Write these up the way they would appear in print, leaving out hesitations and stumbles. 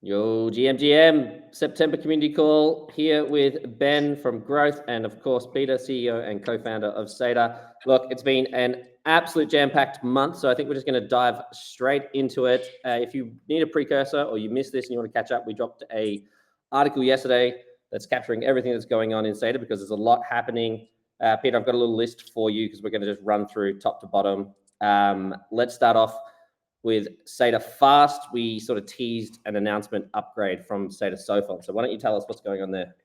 Yo, GM, September community call here with Ben from Growth and, of course, Peter, CEO and co-founder of SEDA. Look, it's been an absolute jam-packed month, so I think we're just going to dive straight into it. If you need a precursor or you missed this and you want to catch up, we dropped a article yesterday that's capturing everything that's going on in SEDA because there's a lot happening. Peter, I've got a little list for you because we're going to just run through top to bottom. Let's start off with SEDA Fast. We sort of teased an announcement upgrade from SEDA SOFA. So why don't you tell us what's going on there?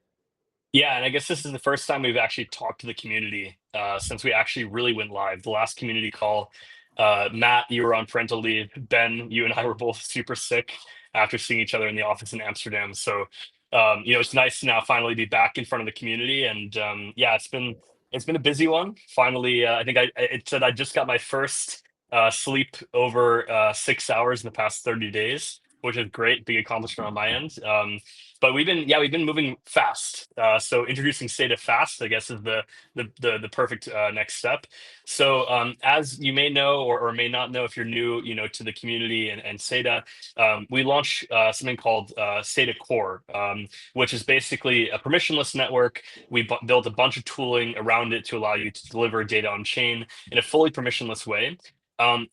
Yeah, and I guess this is the first time we've actually talked to the community since we actually really went live. The last community call, Matt, you were on parental leave. Ben, you and I were both super sick after seeing each other in the office in Amsterdam. So, it's nice to now finally be back in front of the community. And yeah, it's been a busy one. Finally, I think it said I just got my first sleep over 6 hours in the past 30 days, which is great, big accomplishment on my end. But we've been moving fast. So introducing SEDA Fast, I guess, is the perfect next step. So as you may know or may not know if you're new, to the community and SEDA, we launched something called SEDA Core, which is basically a permissionless network. We built a bunch of tooling around it to allow you to deliver data on chain in a fully permissionless way.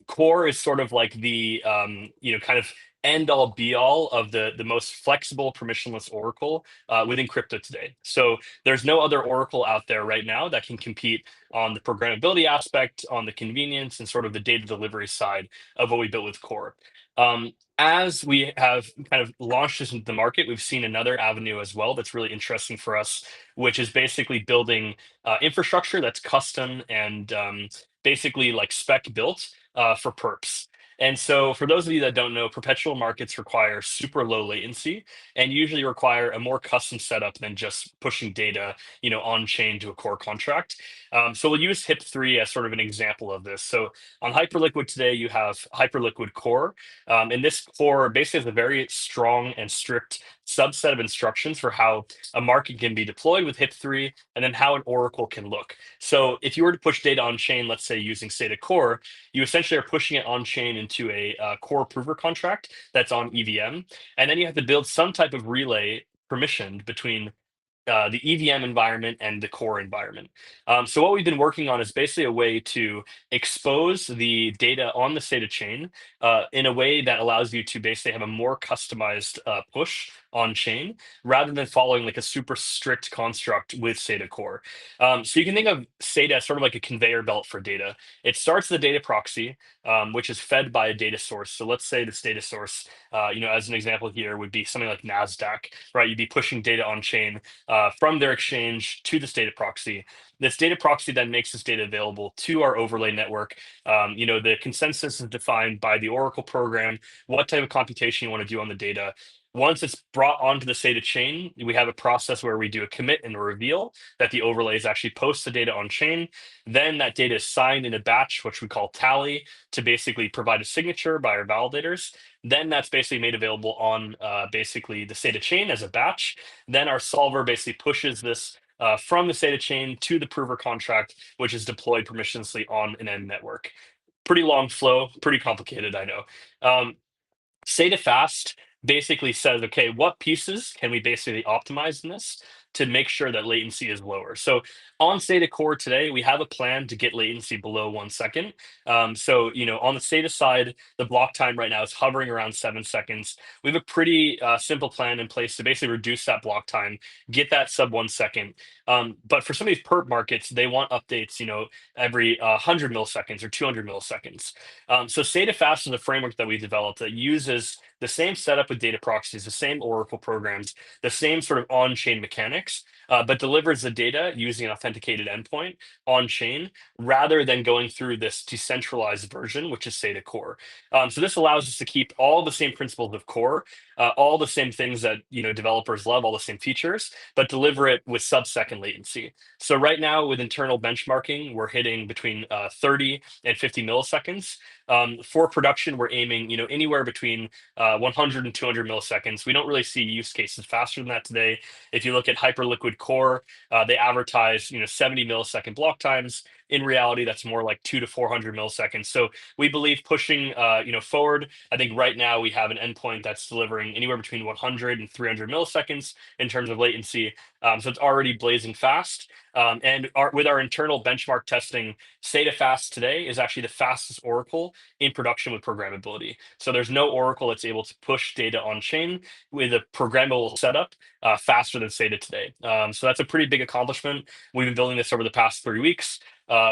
Core is sort of like the kind of end all be all of the most flexible permissionless Oracle within crypto today. So there's no other Oracle out there right now that can compete on the programmability aspect, on the convenience, and sort of the data delivery side of what we built with Core. As we have kind of launched this into the market, we've seen another avenue as well that's really interesting for us, which is basically building infrastructure that's custom and basically like spec built for perps. And so, for those of you that don't know, perpetual markets require super low latency and usually require a more custom setup than just pushing data, on chain to a core contract. So we'll use HIP-3 as sort of an example of this. So on Hyperliquid today, you have Hyperliquid Core, and this core basically has a very strong and strict subset of instructions for how a market can be deployed with HIP-3, and then how an Oracle can look. So if you were to push data on chain, let's say using SEDA Core, you essentially are pushing it on chain into a core prover contract that's on EVM. And then you have to build some type of relay permissioned between the EVM environment and the core environment. So what we've been working on is basically a way to expose the data on the SEDA chain in a way that allows you to basically have a more customized push on chain rather than following like a super strict construct with SEDA core. So you can think of SEDA as sort of like a conveyor belt for data. It starts the data proxy, which is fed by a data source. So let's say this data source, as an example here, would be something like NASDAQ, right? You'd be pushing data on chain from their exchange to this data proxy. This data proxy then makes this data available to our overlay network. The consensus is defined by the Oracle program, what type of computation you want to do on the data. Once it's brought onto the SEDA chain, we have a process where we do a commit and a reveal that the overlays actually post the data on chain. Then that data is signed in a batch, which we call tally, to basically provide a signature by our validators. Then that's basically made available on basically the SEDA chain as a batch. Then our solver basically pushes this from the SEDA chain to the prover contract, which is deployed permissionlessly on an end network. Pretty long flow, pretty complicated, I know. SEDA Fast basically says, okay, what pieces can we basically optimize in this to make sure that latency is lower? So on SEDA Core today, we have a plan to get latency below 1 second. So, on the SEDA side, the block time right now is hovering around 7 seconds. We have a pretty simple plan in place to basically reduce that block time, get that sub 1 second. But for some of these perp markets, they want updates, every 100 milliseconds or 200 milliseconds. So SEDA Fast is a framework that we developed that uses the same setup with data proxies, the same Oracle programs, the same sort of on-chain mechanics, but delivers the data using an authenticated endpoint on-chain rather than going through this decentralized version, which is SEDA Core. So this allows us to keep all the same principles of Core, all the same things that developers love, all the same features, but deliver it with sub-second latency. So right now, with internal benchmarking, we're hitting between 30 and 50 milliseconds. For production, we're aiming anywhere between 100 and 200 milliseconds. We don't really see use cases faster than that today. If you look at Hyperliquid Core, they advertise 70 millisecond block times. In reality, that's more like 200 to 400 milliseconds. So we believe pushing forward, I think right now we have an endpoint that's delivering anywhere between 100 and 300 milliseconds in terms of latency. So it's already blazing fast. With our internal benchmark testing, SEDA Fast today is actually the fastest Oracle in production with programmability. So there's no Oracle that's able to push data on chain with a programmable setup faster than SEDA today. So that's a pretty big accomplishment. We've been building this over the past 3 weeks.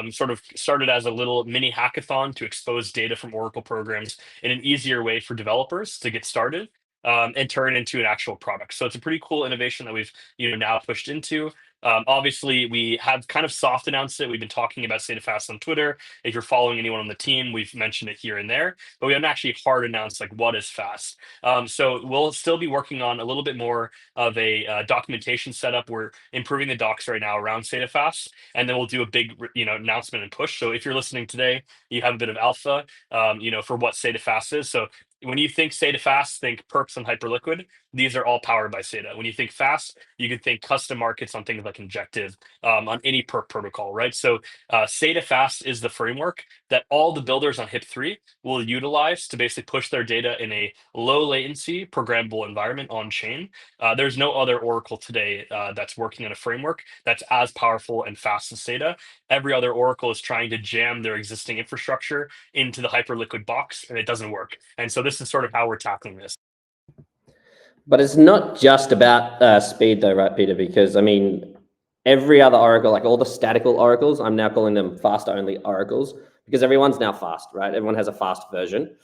Sort of started as a little mini hackathon to expose data from Oracle programs in an easier way for developers to get started and turn it into an actual product. So it's a pretty cool innovation that we've now pushed into. Obviously, we have kind of soft announced it. We've been talking about SEDA Fast on Twitter. If you're following anyone on the team, we've mentioned it here and there, but we haven't actually hard announced like what is fast. So we'll still be working on a little bit more of a documentation setup. We're improving the docs right now around SEDA Fast, and then we'll do a big announcement and push. So if you're listening today, you have a bit of alpha, for what SEDA Fast is. So when you think SEDA Fast, think perps and Hyperliquid. These are all powered by SEDA. When you think fast, you can think custom markets on things like Injective on any perp protocol, right? So SEDA Fast is the framework that all the builders on HIP-3 will utilize to basically push their data in a low latency programmable environment on chain. There's no other Oracle today that's working on a framework that's as powerful and fast as SEDA. Every other Oracle is trying to jam their existing infrastructure into the Hyperliquid box, and it doesn't work. And so this is sort of how we're tackling this. But it's not just about speed though, right, Peter? Because I mean, every other Oracle, like all the statical Oracles, I'm now calling them fast only Oracles because everyone's now fast, right? Everyone has a fast version.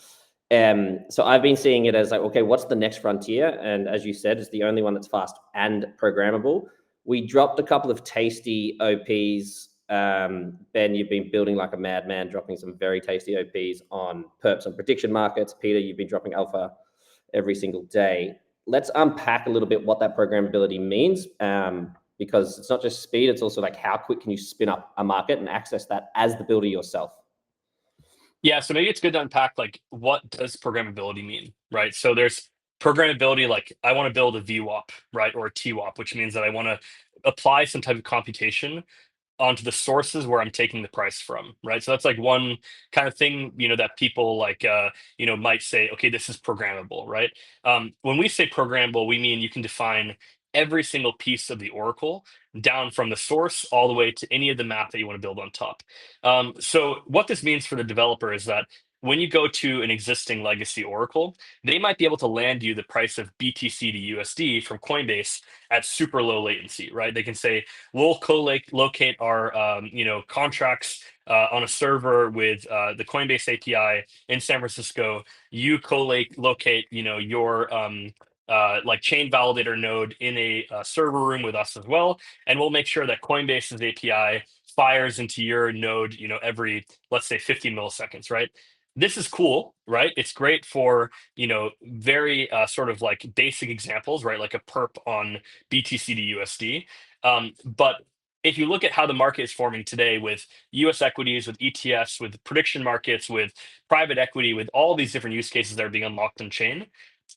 So I've been seeing it as like, okay, what's the next frontier? And as you said, it's the only one that's fast and programmable. We dropped a couple of tasty OPs. Ben, you've been building like a madman, dropping some very tasty OPs on perps and prediction markets. Peter, you've been dropping alpha every single day. Let's unpack a little bit what that programmability means, because it's not just speed, it's also like how quick can you spin up a market and access that as the builder yourself? Yeah, so maybe it's good to unpack like what does programmability mean, right? So there's programmability, like I want to build a VWAP, right, or a TWAP, which means that I want to apply some type of computation onto the sources where I'm taking the price from, right? So that's like one kind of thing, that people like, might say, okay, this is programmable, right? When we say programmable, we mean you can define every single piece of the Oracle down from the source all the way to any of the map that you want to build on top. So what this means for the developer is that when you go to an existing legacy Oracle, they might be able to land you the price of BTC to USD from Coinbase at super low latency, right? They can say, we'll co-locate our contracts on a server with the Coinbase API in San Francisco. You co-locate your like chain validator node in a server room with us as well, and we'll make sure that Coinbase's API fires into your node every, let's say, 50 milliseconds, right? This is cool, right? It's great for very sort of like basic examples, right? Like a perp on BTC to USD. But if you look at how the market is forming today with US equities, with ETFs, with prediction markets, with private equity, with all these different use cases that are being unlocked on chain,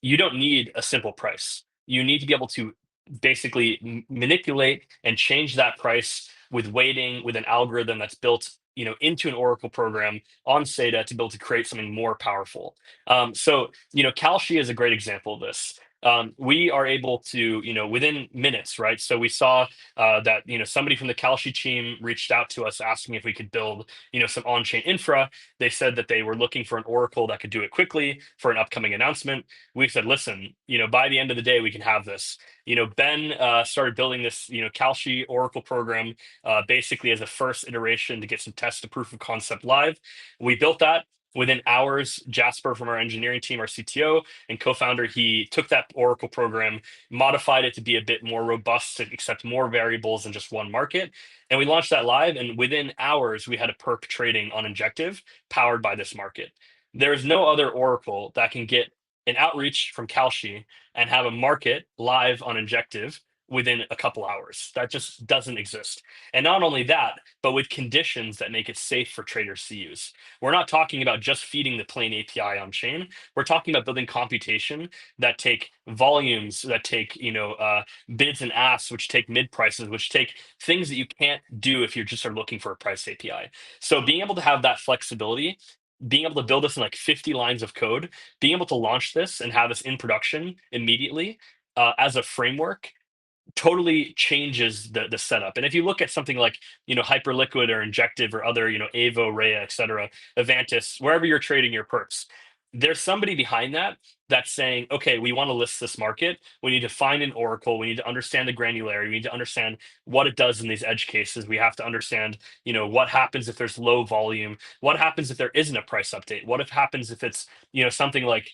you don't need a simple price. You need to be able to basically manipulate and change that price with weighting, with an algorithm that's built into an Oracle program on SEDA to be able to create something more powerful. So Kalshi is a great example of this. We are able to, within minutes, right? So we saw that, somebody from the Kalshi team reached out to us asking if we could build, some on-chain infra. They said that they were looking for an Oracle that could do it quickly for an upcoming announcement. We said, listen, by the end of the day, we can have this. Ben started building this, Kalshi Oracle program basically as a first iteration to get some test to proof of concept live. We built that. Within hours, Jasper from our engineering team, our CTO and co-founder, he took that Oracle program, modified it to be a bit more robust to accept more variables than just one market. And we launched that live. And within hours, we had a perp trading on Injective powered by this market. There is no other Oracle that can get an outreach from Kalshi and have a market live on Injective within a couple hours. That just doesn't exist. And not only that, but with conditions that make it safe for traders to use. We're not talking about just feeding the plain API on chain. We're talking about building computation that take volumes, that take bids and asks, which take mid prices, which take things that you can't do if you just are looking for a price API. So being able to have that flexibility, being able to build this in like 50 lines of code, being able to launch this and have this in production immediately as a framework totally changes the setup. And if you look at something like Hyperliquid or Injective or other Avo, Rhea, etc., Avantis, wherever you're trading your perps, there's somebody behind that that's saying, okay, we want to list this market. We need to find an oracle. We need to understand the granularity. We need to understand what it does in these edge cases. We have to understand, what happens if there's low volume. What happens if there isn't a price update? What if happens if it's something like,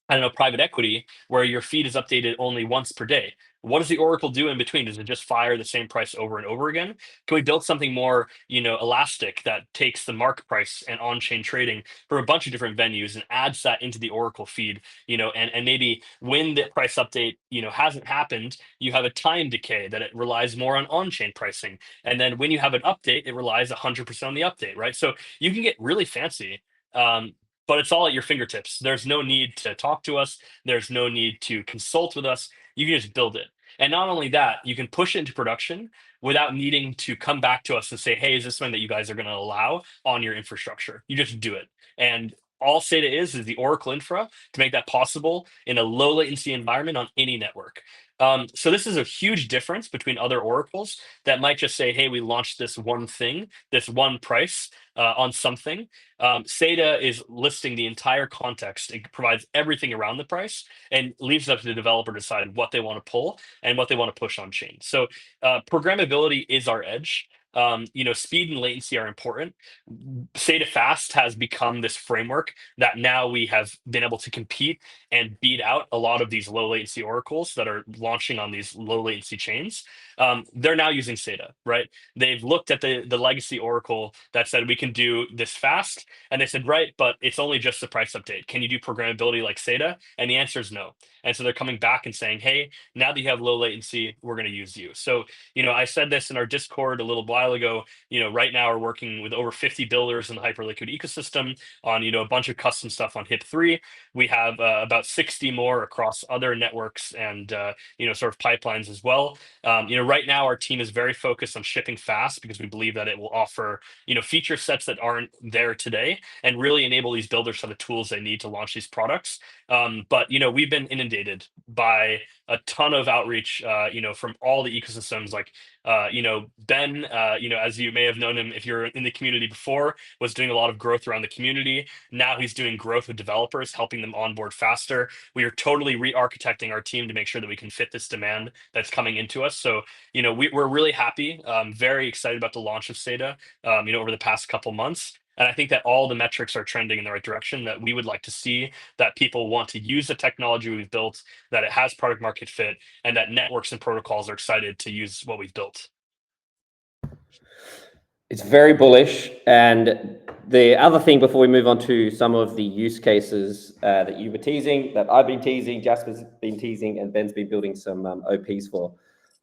I don't know, private equity, where your feed is updated only once per day? What does the Oracle do in between? Does it just fire the same price over and over again? Can we build something more, elastic that takes the mark price and on-chain trading for a bunch of different venues and adds that into the Oracle feed, and maybe when the price update, hasn't happened, you have a time decay that it relies more on on-chain pricing. And then when you have an update, it relies 100% on the update, right? So you can get really fancy. But it's all at your fingertips. There's no need to talk to us. There's no need to consult with us. You can just build it. And not only that, you can push it into production without needing to come back to us and say, hey, is this something that you guys are going to allow on your infrastructure? You just do it. And all SEDA is the Oracle infra to make that possible in a low latency environment on any network. So this is a huge difference between other oracles that might just say, hey, we launched this one thing, this one price on something. SEDA is listing the entire context. It provides everything around the price and leaves it up to the developer to decide what they want to pull and what they want to push on chain. So programmability is our edge. Speed and latency are important. SEDA Fast has become this framework that now we have been able to compete and beat out a lot of these low latency oracles that are launching on these low latency chains. They're now using SEDA, right? They've looked at the legacy oracle that said we can do this fast, and they said, right, but it's only just the price update. Can you do programmability like SEDA? And the answer is no. And so they're coming back and saying, hey, now that you have low latency, we're going to use you. So, I said this in our Discord a little while ago. Right now we're working with over 50 builders in the Hyperliquid ecosystem on, a bunch of custom stuff on HIP3. We have about 60 more across other networks and, sort of pipelines as well. Right now our team is very focused on shipping fast because we believe that it will offer, feature sets that aren't there today and really enable these builders to have the tools they need to launch these products. But we've been inundated by a ton of outreach, from all the ecosystems. Like, Ben, as you may have known him, if you're in the community before, was doing a lot of growth around the community. Now he's doing growth with developers, helping them onboard faster. We are totally re-architecting our team to make sure that we can fit this demand that's coming into us. So, we're really happy, very excited about the launch of SEDA, over the past couple months. And I think that all the metrics are trending in the right direction that we would like to see, that people want to use the technology we've built, that it has product market fit, and that networks and protocols are excited to use what we've built. It's very bullish. And the other thing before we move on to some of the use cases that you were teasing, that I've been teasing, Jasper's been teasing, and Ben's been building some OPs for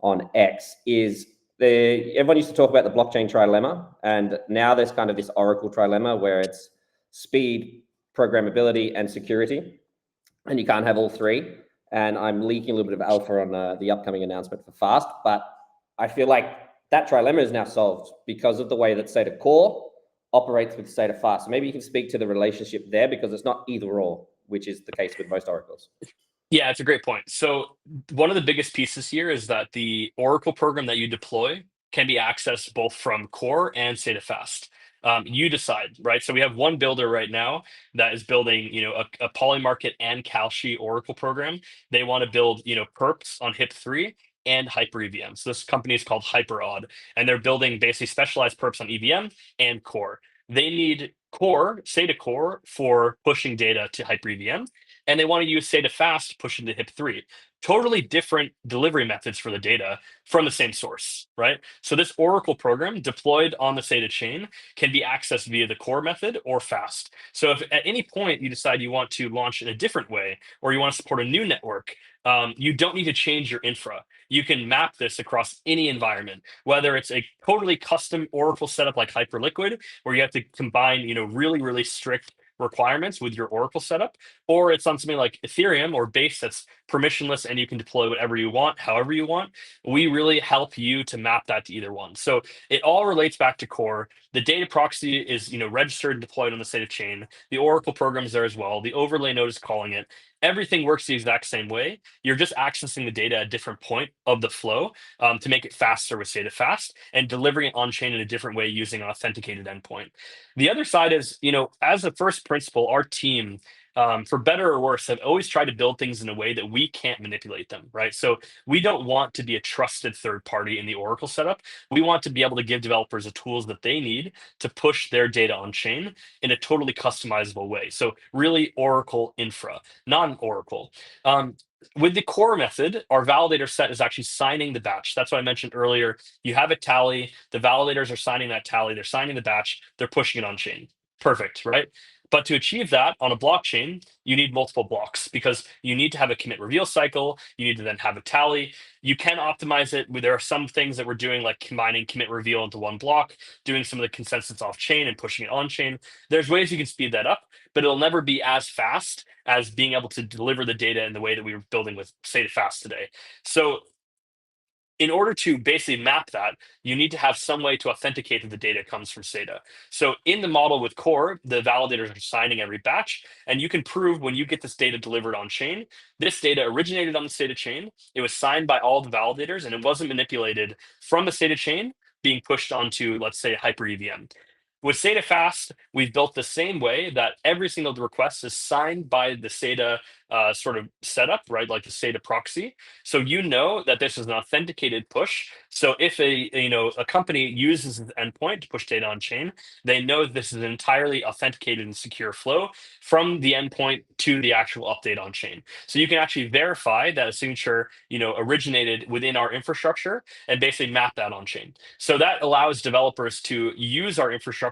on X, is everyone used to talk about the blockchain trilemma, and now there's kind of this Oracle trilemma where it's speed, programmability, and security, and you can't have all three. And I'm leaking a little bit of alpha on the upcoming announcement for Fast, but I feel like that trilemma is now solved because of the way that SEDA Core operates with SEDA Fast. So maybe you can speak to the relationship there, because it's not either or, which is the case with most oracles. Yeah, it's a great point. So one of the biggest pieces here is that the Oracle program that you deploy can be accessed both from Core and SEDA Fast. You decide, right? So we have one builder right now that is building, a Polymarket and Calshi Oracle program. They want to build, perps on HIP3 and Hyper EVM. So this company is called HyperOdd, and they're building basically specialized perps on EVM and Core. They need Core, SEDA Core, for pushing data to Hyper EVM. and they want to use SEDA fast to push into HIP-3. Totally different delivery methods for the data from the same source, right? So this Oracle program deployed on the SEDA chain can be accessed via the core method or fast. So if at any point you decide you want to launch in a different way, or you want to support a new network, you don't need to change your infra. You can map this across any environment, whether it's a totally custom Oracle setup like Hyperliquid, where you have to combine, really, really strict requirements with your Oracle setup, or it's on something like Ethereum or Base that's permissionless and you can deploy whatever you want, however you want. We really help you to map that to either one. So it all relates back to core. The data proxy is, registered and deployed on the SEDA chain. The Oracle program is there as well. The overlay node is calling it. Everything works the exact same way. You're just accessing the data at a different point of the flow to make it faster with SEDA fast and delivering it on chain in a different way using an authenticated endpoint. The other side is, as a first principle, our team, for better or worse, have always tried to build things in a way that we can't manipulate them, right? So we don't want to be a trusted third party in the Oracle setup. We want to be able to give developers the tools that they need to push their data on chain in a totally customizable way. So really Oracle infra, non-Oracle. With the core method, our validator set is actually signing the batch. That's what I mentioned earlier. You have a tally, the validators are signing that tally, they're signing the batch, they're pushing it on chain. Perfect, right? But to achieve that on a blockchain, you need multiple blocks because you need to have a commit reveal cycle. You need to then have a tally. You can optimize it. There are some things that we're doing, like combining commit reveal into one block, doing some of the consensus off chain and pushing it on chain. There's ways you can speed that up, but it'll never be as fast as being able to deliver the data in the way that we were building with SEDA fast today. So in order to basically map that, you need to have some way to authenticate that the data comes from SEDA. So in the model with core, the validators are signing every batch, and you can prove when you get this data delivered on chain, this data originated on the SEDA chain, it was signed by all the validators, and it wasn't manipulated from the SEDA chain being pushed onto, let's say, Hyper EVM. With SEDA Fast, we've built the same way that every single request is signed by the SEDA sort of setup, right? Like the SEDA proxy. So you know that this is an authenticated push. So if a company uses the endpoint to push data on chain, they know this is an entirely authenticated and secure flow from the endpoint to the actual update on chain. So you can actually verify that a signature, originated within our infrastructure and basically map that on chain. So that allows developers to use our infrastructure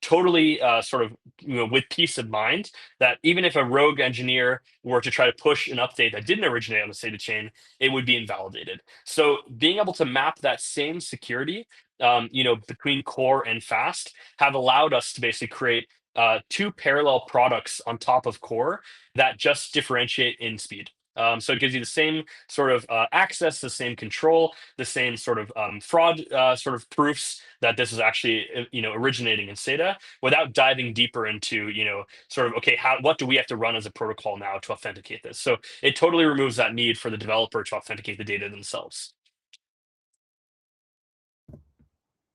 totally sort of with peace of mind that even if a rogue engineer were to try to push an update that didn't originate on the SEDA chain, it would be invalidated. So being able to map that same security, between core and fast have allowed us to basically create two parallel products on top of core that just differentiate in speed. So it gives you the same sort of access, the same control, the same sort of fraud sort of proofs that this is actually originating in SEDA without diving deeper into sort of okay, what do we have to run as a protocol now to authenticate this? So it totally removes that need for the developer to authenticate the data themselves.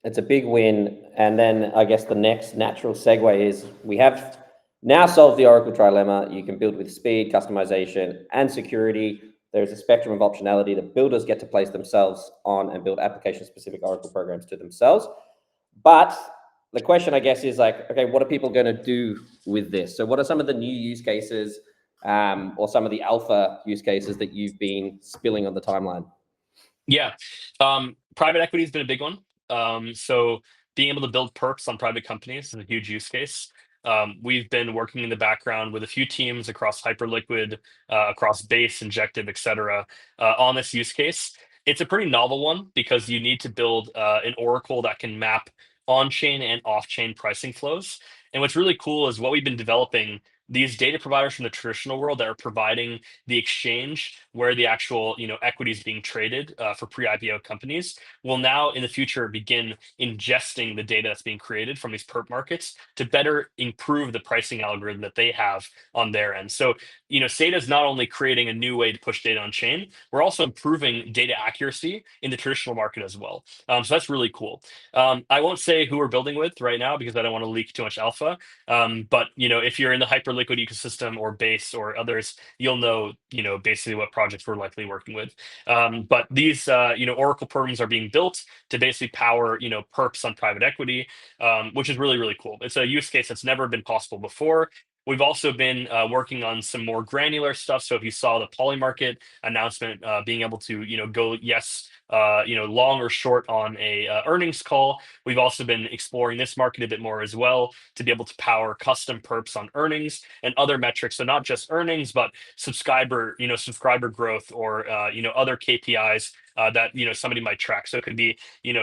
It's a big win. And then I guess the next natural segue is we have now solved the Oracle trilemma. You can build with speed, customization, and security. There's a spectrum of optionality that builders get to place themselves on and build application-specific Oracle programs to themselves. But the question, I guess, is like, okay, what are people going to do with this? So what are some of the new use cases or some of the alpha use cases that you've been spilling on the timeline? Yeah. Private equity has been a big one. So being able to build perps on private companies is a huge use case. We've been working in the background with a few teams across Hyperliquid, across Base, Injective, et cetera, on this use case. It's a pretty novel one because you need to build an Oracle that can map on-chain and off-chain pricing flows. And what's really cool is what we've been developing these data providers from the traditional world that are providing the exchange where the actual equity is being traded for pre-IPO companies will now in the future begin ingesting the data that's being created from these perp markets to better improve the pricing algorithm that they have on their end. So SEDA is not only creating a new way to push data on chain, we're also improving data accuracy in the traditional market as well. So that's really cool. I won't say who we're building with right now because I don't want to leak too much alpha. But if you're in the Hyperliquid ecosystem or Base or others, you'll know basically what projects we're likely working with. But these Oracle programs are being built to basically power perps on private equity, which is really, really cool. It's a use case that's never been possible before. We've also been working on some more granular stuff. So if you saw the Polymarket announcement, being able to go yes, long or short on a earnings call. We've also been exploring this market a bit more as well to be able to power custom perps on earnings and other metrics. So not just earnings, but subscriber growth or other KPIs that somebody might track. So it could be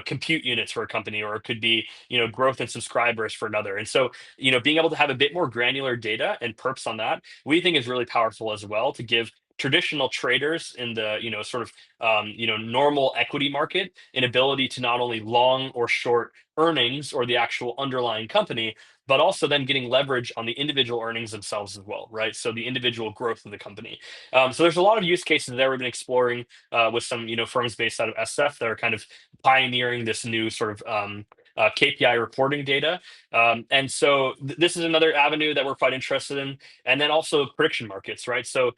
compute units for a company, or it could be growth in subscribers for another. And so being able to have a bit more granular data and perps on that, we think is really powerful as well to give traditional traders in the sort of normal equity market an ability to not only long or short earnings or the actual underlying company, but also then getting leverage on the individual earnings themselves as well, right? So the individual growth of the company. So there's a lot of use cases there we've been exploring with some firms based out of SF that are kind of pioneering this new sort of KPI reporting data. And so this is another avenue that we're quite interested in. And then also prediction markets, right? So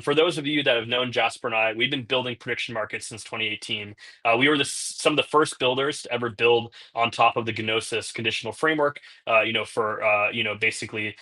for those of you that have known Jasper and I, we've been building prediction markets since 2018. We were some of the first builders to ever build on top of the Gnosis conditional framework, for basically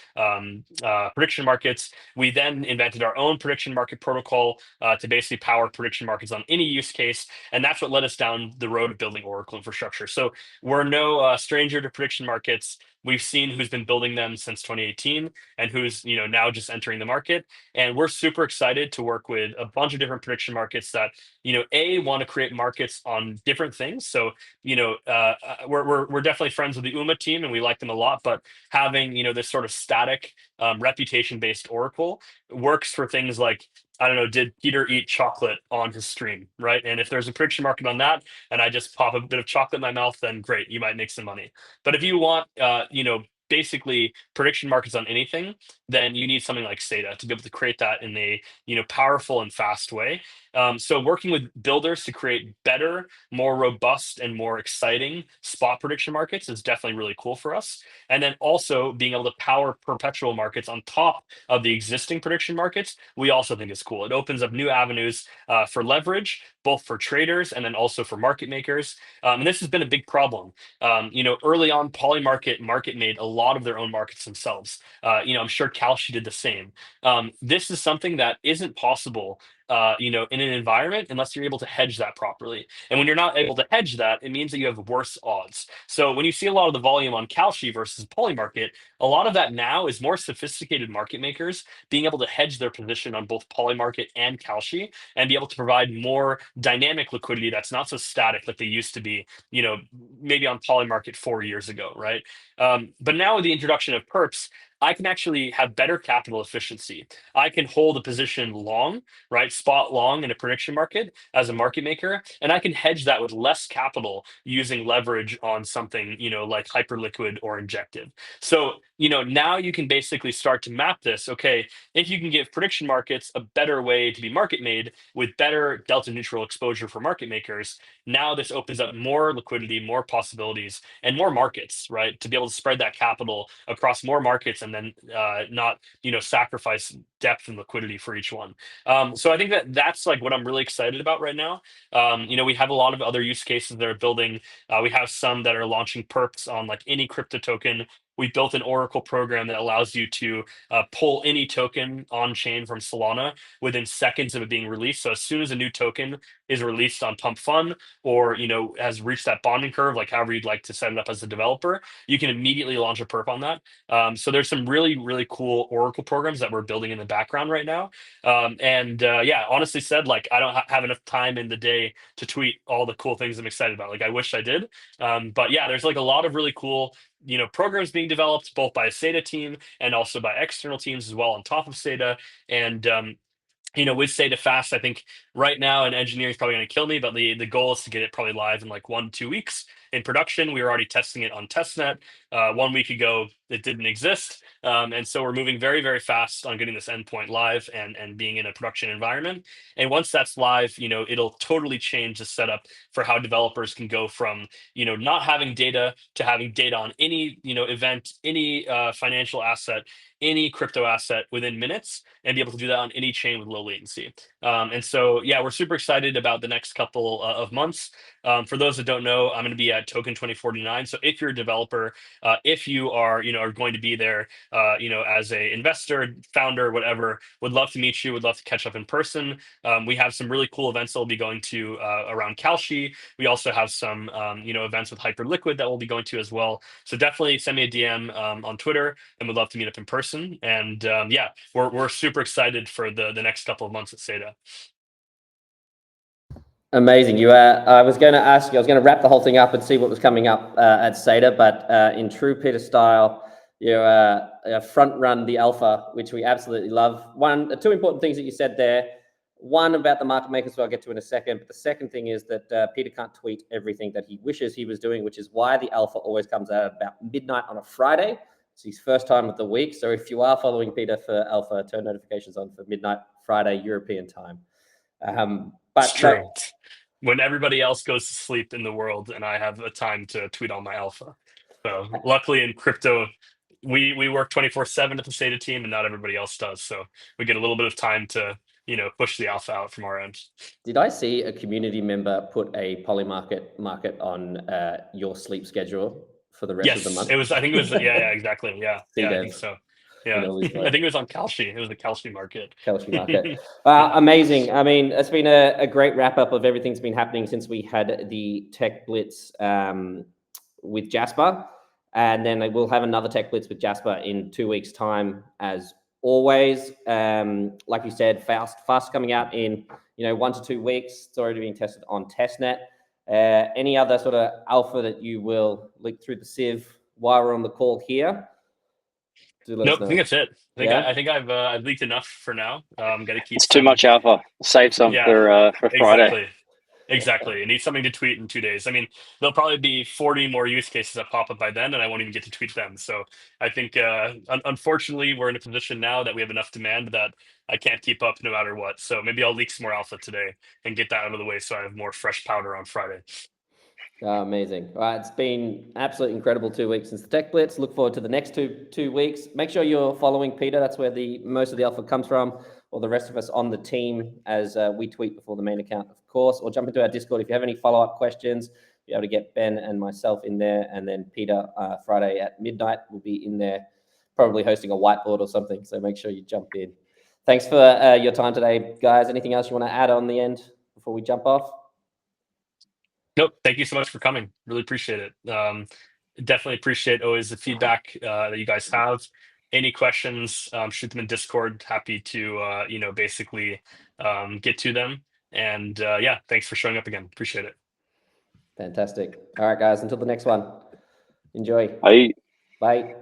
prediction markets. We then invented our own prediction market protocol to basically power prediction markets on any use case, and that's what led us down the road of building Oracle infrastructure. So we're no stranger to prediction markets. We've seen who's been building them since 2018 and who's now just entering the market, and we're super excited to work with a bunch of different prediction markets that want to create markets on different things. So we're definitely friends with the UMA team and we like them a lot, but having this sort of static reputation based Oracle works for things like, I don't know, did Peter eat chocolate on his stream, right? And if there's a prediction market on that and I just pop a bit of chocolate in my mouth, then great, you might make some money. But if you want basically prediction markets on anything, then you need something like SEDA to be able to create that in a powerful and fast way. So working with builders to create better, more robust, and more exciting spot prediction markets is definitely really cool for us. And then also being able to power perpetual markets on top of the existing prediction markets, we also think is cool. It opens up new avenues for leverage, both for traders and then also for market makers. And this has been a big problem. Early on, Polymarket market made a lot of their own markets themselves. I'm sure Kalshi did the same. This is something that isn't possible in an environment unless you're able to hedge that properly. And when you're not able to hedge that, it means that you have worse odds. So when you see a lot of the volume on Kalshi versus Polymarket, a lot of that now is more sophisticated market makers being able to hedge their position on both Polymarket and Kalshi and be able to provide more dynamic liquidity that's not so static like they used to be, maybe on Polymarket 4 years ago, right? But now with the introduction of perps, I can actually have better capital efficiency. I can hold a position long, right? Spot long in a prediction market as a market maker, and I can hedge that with less capital using leverage on something, like Hyperliquid or Injective. So, now you can basically start to map this. Okay, if you can give prediction markets a better way to be market made with better delta neutral exposure for market makers, now this opens up more liquidity, more possibilities, and more markets, right? To be able to spread that capital across more markets and then not sacrifice depth and liquidity for each one. So I think that's like what I'm really excited about right now. We have a lot of other use cases that are building. We have some that are launching perps on like any crypto token. We built an Oracle program that allows you to pull any token on chain from Solana within seconds of it being released. So as soon as a new token is released on Pump Fun or has reached that bonding curve, like however you'd like to set it up as a developer, you can immediately launch a perp on that. So there's some really, really cool Oracle programs that we're building in the background right now. Yeah, honestly said, like I don't have enough time in the day to tweet all the cool things I'm excited about. Like I wish I did. But yeah, there's like a lot of really cool programs being developed both by a SEDA team and also by external teams as well on top of SEDA. And with SEDA fast, I think right now, and engineering is probably going to kill me, but the goal is to get it probably live in like 1 to 2 weeks in production. We were already testing it on testnet. 1 week ago, it didn't exist. And so we're moving very, very fast on getting this endpoint live and being in a production environment. And once that's live, it'll totally change the setup for how developers can go from, not having data to having data on any, event, any financial asset, any crypto asset within minutes and be able to do that on any chain with low latency. And so, yeah, we're super excited about the next couple of months. For those that don't know, I'm going to be at Token 2049. So if you're a developer if you are, are going to be there, as a investor, founder, whatever, would love to meet you. Would love to catch up in person. We have some really cool events that we'll be going to around Calshi. We also have some, events with Hyperliquid that we'll be going to as well. So definitely send me a DM on Twitter, and we'd love to meet up in person. And yeah, we're super excited for the next couple of months at SEDA. Amazing. I was going to ask you, I was going to wrap the whole thing up and see what was coming up at SEDA, but in true Peter style, you front run the alpha, which we absolutely love. Two important things that you said there. One about the market makers, who I'll get to in a second. But the second thing is that Peter can't tweet everything that he wishes he was doing, which is why the alpha always comes out about midnight on a Friday. It's his first time of the week. So if you are following Peter for alpha, turn notifications on for midnight Friday European time. But it's true. When everybody else goes to sleep in the world, and I have a time to tweet on my alpha. So luckily in crypto, we work 24/7 at the SEDA team, and not everybody else does. So we get a little bit of time to push the alpha out from our end. Did I see a community member put a Polymarket on your sleep schedule for the rest of the month? It was. I think it was. Yeah, exactly. Yeah, I think so. Yeah, I think it was on Calshi. It was the Calshi market. Calshi market. Amazing. I mean, it's been a great wrap up of everything's been happening since we had the Tech Blitz with Jasper, and then we'll have another Tech Blitz with Jasper in 2 weeks' time as always. Like you said, fast coming out in 1 to 2 weeks. It's already being tested on testnet. Any other sort of alpha that you will leak through the sieve while we're on the call here? Nope, I think that's it. I think I've leaked enough for now. Got to keep. It's too much alpha. Save some for Friday. Exactly. I need something to tweet in 2 days. I mean, there'll probably be 40 more use cases that pop up by then, and I won't even get to tweet them. So I think, unfortunately, we're in a position now that we have enough demand that I can't keep up no matter what. So maybe I'll leak some more alpha today and get that out of the way so I have more fresh powder on Friday. Amazing. All right, it's been absolutely incredible 2 weeks since the Tech Blitz. Look forward to the next two weeks. Make sure you're following Peter. That's where most of the alpha comes from, or the rest of us on the team, as we tweet before the main account, of course, or jump into our Discord. If you have any follow-up questions, be able to get Ben and myself in there, and then Peter Friday at midnight will be in there, probably hosting a whiteboard or something. So make sure you jump in. Thanks for your time today, guys. Anything else you want to add on the end before we jump off? Nope. Thank you so much for coming. Really appreciate it. Definitely appreciate always the feedback that you guys have. Any questions, shoot them in Discord. Happy to, basically get to them. And yeah, thanks for showing up again. Appreciate it. Fantastic. All right, guys, until the next one. Enjoy. Bye. Bye.